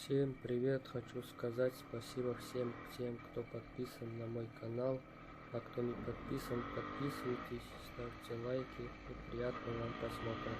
Всем привет! Хочу сказать спасибо всем тем, кто подписан на мой канал, а кто не подписан, подписывайтесь, ставьте лайки и приятного вам просмотра.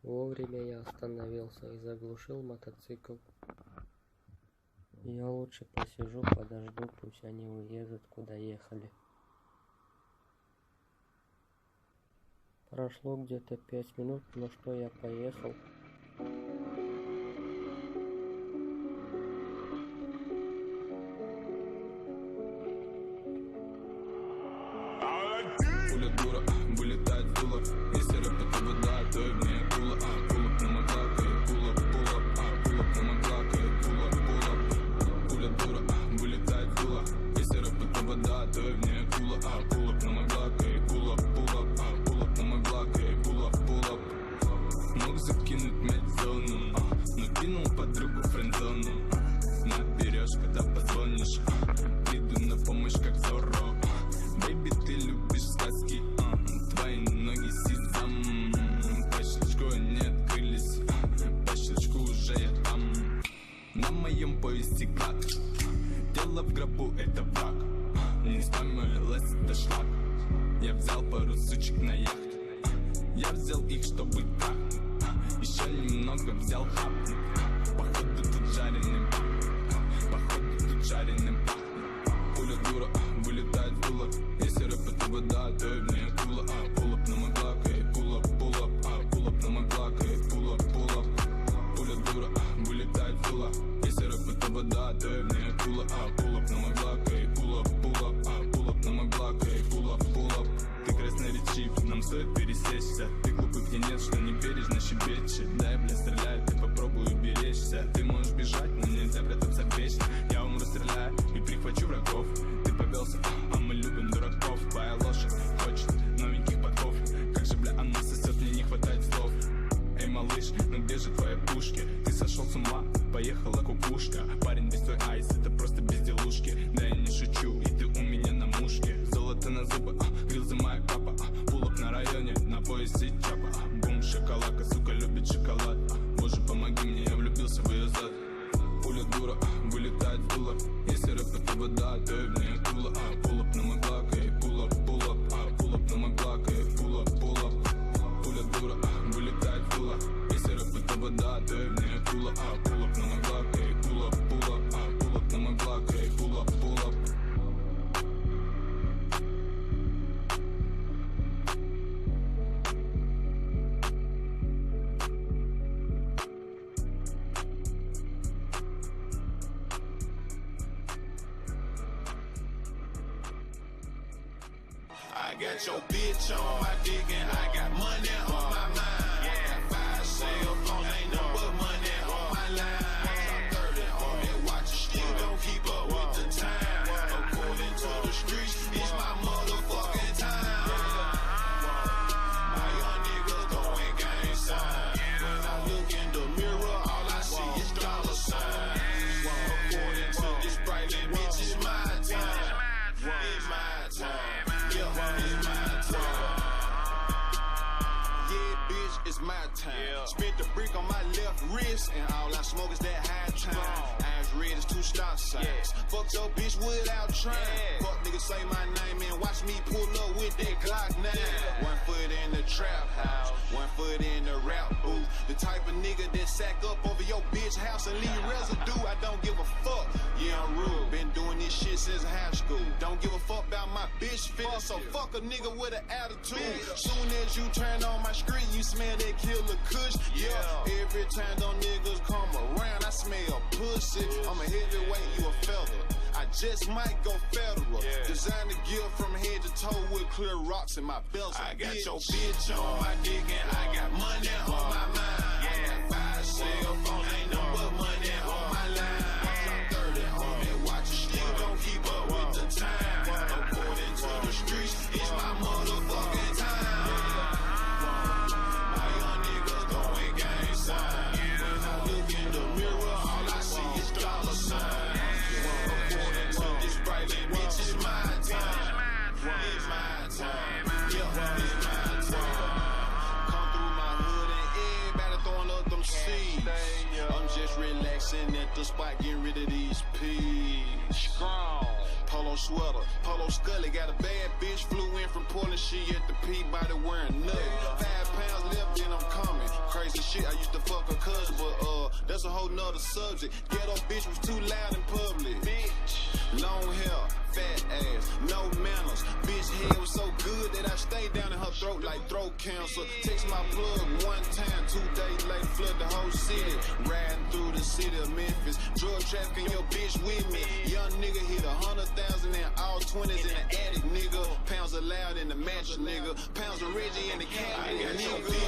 Вовремя я остановился и заглушил мотоцикл. Я лучше посижу, подожду, пусть они уедут, куда ехали. Прошло где-то 5 минут, но что я поехал. Дело в гробу, это враг. Не вспомнилось, это шлак. Я взял пару сучек на яхту. Я взял их, чтобы трахнуть. Еще немного взял хапнуть. Походу тут жареным пахнет. Походу тут жареным пахнет. Пуля дура, вылетает в дуло. Если рэп это вода, то и в ней акула. Пулап на мой глак, пулап, пулап. Пулап на мой глак, пулап, пулап. Пуля дура, вылетает в дуло. Если рэп это вода, то и в ней акула. Пулап на мой глак, пулап, пулап. Пулап на мой глак, пулап, пулап. Ты красноречив, нам стоит пересечься. Ты глупый, где нет, что не бережно щебечет. Да, я, бля, стреляю, ты попробуй уберечься. Ты можешь бежать, но нельзя прятаться вечно. Я умру, стреляю и прихвачу врагов. Ты повелся, а мы любим дураков. Твоя лошадь хочет новеньких подков. Как же, бля, она сосет, мне не хватает слов. Эй, малыш, ну где же твои пушки? Ты сошел с ума, поехала кукушка. Парень, без твой айс, это просто безделушки. Да я не шучу, и ты у меня на мушке. Золото на зубы, грилзы моя капа. Пулап на районе, на поясе чапа. Бум, шоколадка, сука, любит шоколад. Боже, помоги мне, я влюбился в ее зад. Пуля дура, вылетает в дуло. Если рэп это вода, то и в ней акула. Пулап на мой глак, пулап, пулап. Пулап на мой глак, пулап, пулап. Пуля дура, вылетает в дуло. Если рэп вода, ты мне pull up на мой глак, эй, pull up на мой глак, эй, pull up. I got your bitch on my dick and I got money on my mind. Yeah, 5 cell phones, ain't no but money on my line. 30 on that watch, still don't keep up with the time. According to the streets, it's my motherfucking time. My young niggas going gang sign. When I look in the mirror, all I see is dollar signs. According to this bright lit bitch, it's my time. It's my time. It's my time. Spent the brick on my left wrist, and all I smoke is that high time. Eyes red as 2 stop signs. Fuck your bitch without trying. Fuck niggas say my name and watch me pull up with that Glock 9. 1 foot in the trap house, 1 foot in the rap booth. The type of nigga that sack up over your bitch house and leave residue. I don't give a fuck. Yeah, I'm rude. Been doing this shit since high school. Don't give a fuck about my bitch feelings. So fuck a nigga with an attitude. Soon as you turn on my screen, you smell that killer kush. Yeah, every time them niggas come around, I smell pussy. I'm a heavyweight, you a feather. I just might go federal. Designer gear from head to toe with clear rocks in my belt. I got your bitch on my dick and I got money on my mind. I got 5 cell phones, ain't no but money on my line. 30 on that watch, still don't keep up with the time. According to the streets, it's my motherfucking time. My young niggas going gang sign. When I look in the mirror, all I see is dollar signs. According to this bright lit bitch, it's my time. It's my time. Yeah, it's my time. Come through my hood and everybody throwing up them seeds. I'm just relaxing at the spot, getting rid of these peas. Strong. Polo sweater, polo scully. Got a bad bitch, flew in from Portland. She at the Peabody wearing nothing. 5 pounds left and I'm coming. Crazy shit, I used to fuck her cousin, but that's a whole nother subject. Ghetto bitch was too loud in public. Bitch, long hair, fat ass, no manners. Bitch head was so good that I stayed down in her throat like throat cancer. Text my plug 1 time, 2 days later flood the whole city. Riding through the city of Memphis, drug trafficking your bitch with me. Young nigga hit 100,000 and all 20s in the attic, nigga. Pounds allowed in the mattress, nigga. Pounds of Reggie in the cabinet, nigga.